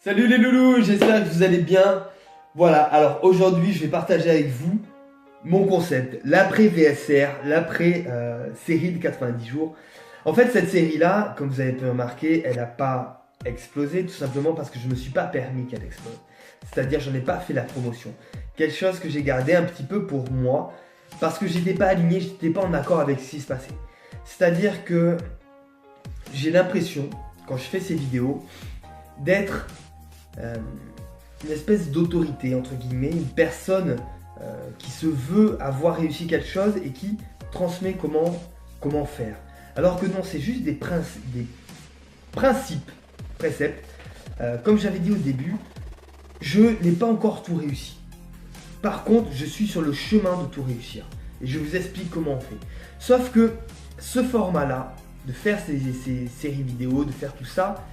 Salut les loulous, j'espère que vous allez bien. Voilà, alors aujourd'hui je vais partager avec vous mon concept, l'après VSR, l'après série de 90 jours. En fait cette série là, comme vous avez pu remarquer, elle n'a pas explosé tout simplement parce que je ne me suis pas permis qu'elle explose. C'est-à-dire je n'ai pas fait la promotion. Quelque chose que j'ai gardé un petit peu pour moi parce que j'étais pas aligné, j'étais pas en accord avec ce qui se passait. C'est-à-dire que j'ai l'impression, quand je fais ces vidéos, d'être une espèce d'autorité, entre guillemets, une personne qui se veut avoir réussi quelque chose et qui transmet comment faire. Alors que non, c'est juste des principes, préceptes. Comme j'avais dit au début, je n'ai pas encore tout réussi. Par contre, je suis sur le chemin de tout réussir. Et je vous explique comment on fait. Sauf que ce format-là, de faire ces séries vidéo, de faire tout ça,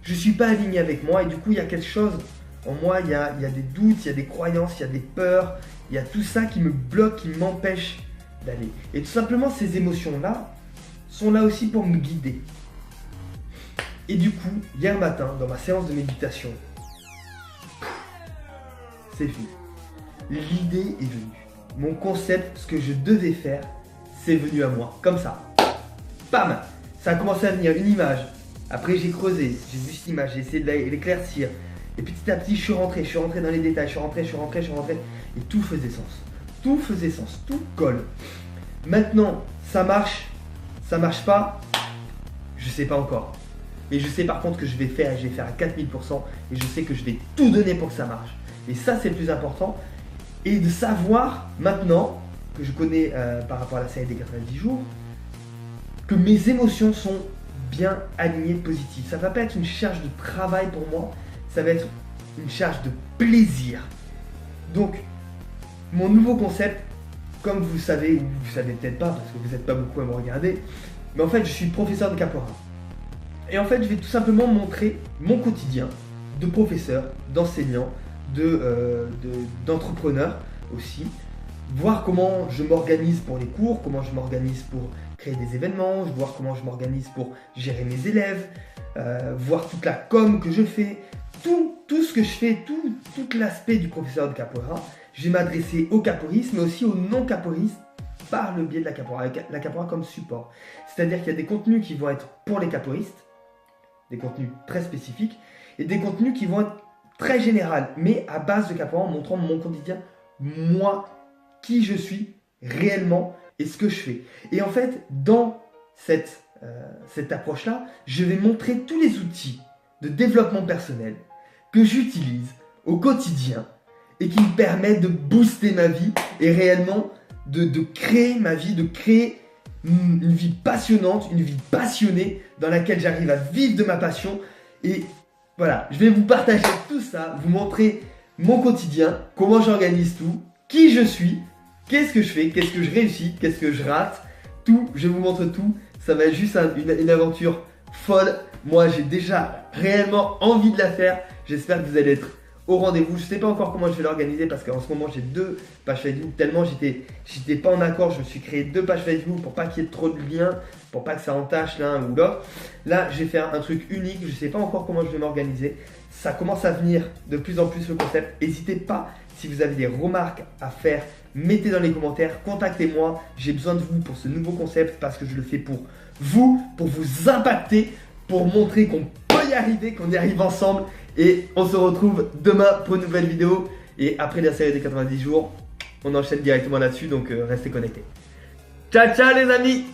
je ne suis pas aligné avec moi et du coup il y a quelque chose en moi, il y a des doutes, il y a des croyances, il y a des peurs, il y a tout ça qui me bloque, qui m'empêche d'aller. Et tout simplement ces émotions-là sont là aussi pour me guider. Et du coup, hier matin, dans ma séance de méditation, c'est fini. L'idée est venue. Mon concept, ce que je devais faire, c'est venu à moi. Comme ça. Bam! Ça a commencé à venir, une image. Après j'ai creusé, j'ai vu cette image, j'ai essayé de l'éclaircir. Et petit à petit je suis rentré dans les détails, je suis rentré. Et tout faisait sens. Tout faisait sens, tout colle. Maintenant, ça marche pas, je sais pas encore. Mais je sais par contre que je vais faire à 4000% et je sais que je vais tout donner pour que ça marche. Et ça c'est le plus important. Et de savoir maintenant que je connais par rapport à la série des 90 jours, que mes émotions sont bien aligné, positif. Ça va pas être une charge de travail pour moi, ça va être une charge de plaisir. Donc, mon nouveau concept, comme vous savez, ou vous savez peut-être pas, parce que vous n'êtes pas beaucoup à me regarder, mais en fait, je suis professeur de capoeira. Et en fait, je vais tout simplement montrer mon quotidien de professeur, d'enseignant, d'entrepreneur aussi, voir comment je m'organise pour les cours, comment je m'organise pour créer des événements, voir comment je m'organise pour gérer mes élèves, voir toute la com que je fais, tout ce que je fais, tout l'aspect du professeur de capoeira. Je vais m'adresser aux capoeiristes, mais aussi aux non-capoeiristes par le biais de la capoeira, avec la capoeira comme support. C'est-à-dire qu'il y a des contenus qui vont être pour les capoeiristes, des contenus très spécifiques, et des contenus qui vont être très généraux, mais à base de capoeira, en montrant mon quotidien, moi, qui je suis réellement et ce que je fais. Et en fait, dans cette approche-là, je vais montrer tous les outils de développement personnel que j'utilise au quotidien et qui me permettent de booster ma vie et réellement de créer ma vie, de créer une vie passionnante, une vie passionnée dans laquelle j'arrive à vivre de ma passion. Et voilà, je vais vous partager tout ça, vous montrer mon quotidien, comment j'organise tout, qui je suis, qu'est-ce que je fais, qu'est-ce que je réussis, qu'est-ce que je rate, tout, je vous montre tout. Ça va être juste une aventure folle. Moi, j'ai déjà réellement envie de la faire. J'espère que vous allez être au rendez-vous. Je ne sais pas encore comment je vais l'organiser parce qu'en ce moment, j'ai 2 pages Facebook. Tellement j'étais pas en accord, je me suis créé 2 pages Facebook pour pas qu'il y ait trop de liens, pour pas que ça entache l'un ou l'autre. Là, je vais faire un truc unique. Je ne sais pas encore comment je vais m'organiser. Ça commence à venir de plus en plus le concept. N'hésitez pas, si vous avez des remarques à faire, mettez dans les commentaires, contactez-moi. J'ai besoin de vous pour ce nouveau concept parce que je le fais pour vous impacter, pour montrer qu'on peut y arriver, qu'on y arrive ensemble. Et on se retrouve demain pour une nouvelle vidéo. Et après la série des 90 jours, on enchaîne directement là-dessus. Donc restez connectés. Ciao, ciao les amis!